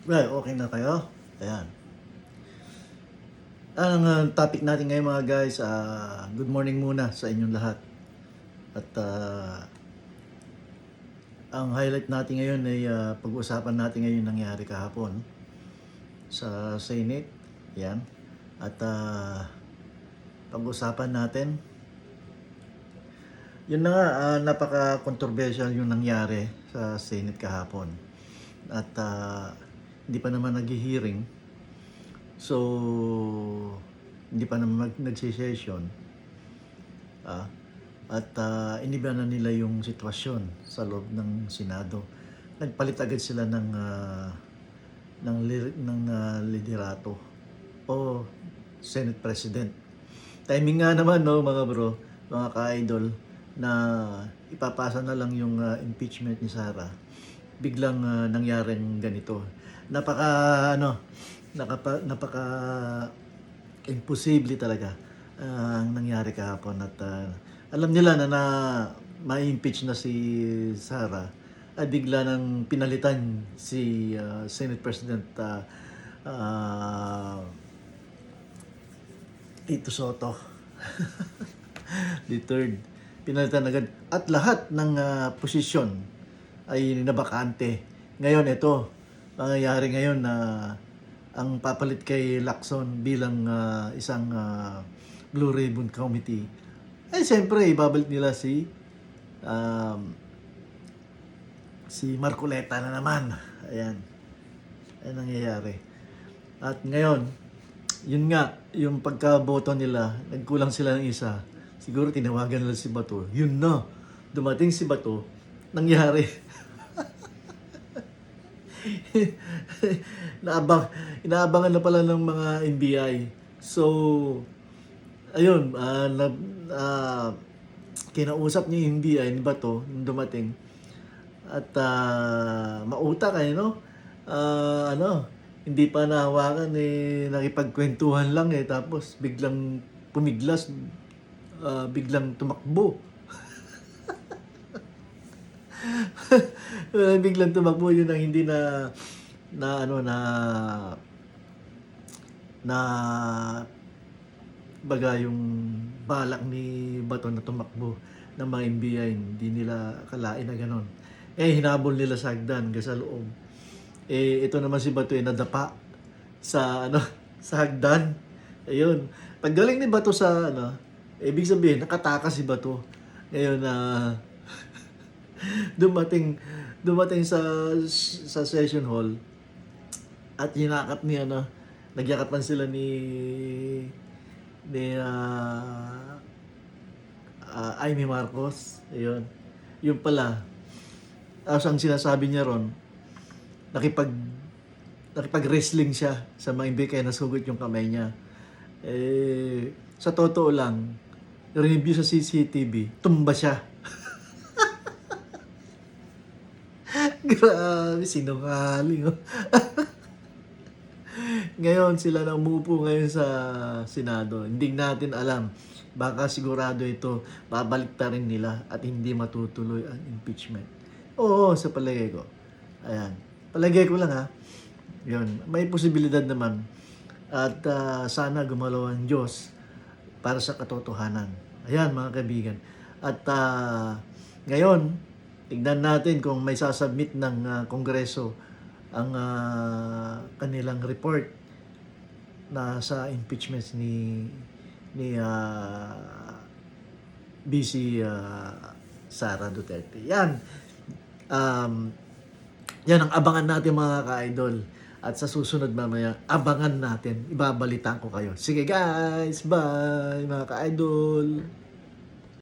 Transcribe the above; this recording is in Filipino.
Well, okay na kayo? Ayan. Ang topic natin ngayon mga guys, good morning muna sa inyong lahat. At ang highlight natin ngayon ay pag-uusapan natin ngayon nangyari kahapon sa Senate. Ayan. At pag-uusapan natin, yun na nga, napaka-controversial yung nangyari sa Senate kahapon. At hindi pa naman nag-hearing. So, hindi pa naman nag-session. At iniba na nila yung sitwasyon sa loob ng Senado. Nagpalit agad sila ng liderato o Senate President. Timing nga naman, no, mga bro, mga ka-idol, na ipapasa na lang yung impeachment ni Sara. Biglang nangyaring ganito. Napaka imposible talaga ang nangyari kahapon at alam nila na ma-impeach na si Sara at bigla nang pinalitan si Senate President Tito Soto. The third, pinalitan agad at lahat ng posisyon ay nabakante. Ngayon ito, mangyayari ngayon na ang papalit kay Lacson bilang isang Blue Ribbon Committee ay siyempre ibabalik nila si Marcoleta na naman. Ayan. Ayan nangyayari. At ngayon, yun nga, yung pagkaboto nila, nagkulang sila ng isa. Siguro tinawagan nila si Bato. Yun na. Dumating si Bato, nangyari. Inaabangan na pala ng mga NBI. So, ayun, kinausap niya yung NBI ni Bato nung dumating. At mautak no? Hindi pa nahawakan nakipagkwentuhan lang tapos biglang pumiglas, biglang tumakbo. Biglang tumakbo, yun ang hindi baga yung balak ni Bato na tumakbo ng mga NBI, hindi nila akalain na ganon. Hinabol nila sa hagdan sa loob. Ito naman si Bato nadapa sa sa hagdan. Ayun. Paggaling ni Bato sa ibig sabihin nakatakas si Bato. Ngayon dumating sa session hall at hinakap niya nagyakapan sila ni Amy Marcos. Ayun. Yung pala, ang sinasabi niya ron, nakipag-wrestling siya sa mga imbi kaya nasugot yung kamay niya. Sa totoo lang, review sa CCTV, tumba siya. Grabe, sinungaling. Ngayon, sila na umupo ngayon sa Senado. Hindi natin alam. Baka sigurado ito, babalik pa rin nila at hindi matutuloy ang impeachment. Oo, sa palagay ko. Ayan. Palagay ko lang Yun. May posibilidad naman. At sana gumalaw ang Diyos para sa katotohanan. Ayan, mga kaibigan. At ngayon, tignan natin kung may sasubmit ng Kongreso ang kanilang report na sa impeachment ni BC Sara Duterte. Yan. Yan ang abangan natin mga ka-idol. At sa susunod mamaya, abangan natin. Ibabalitaan ko kayo. Sige guys, bye mga ka-idol.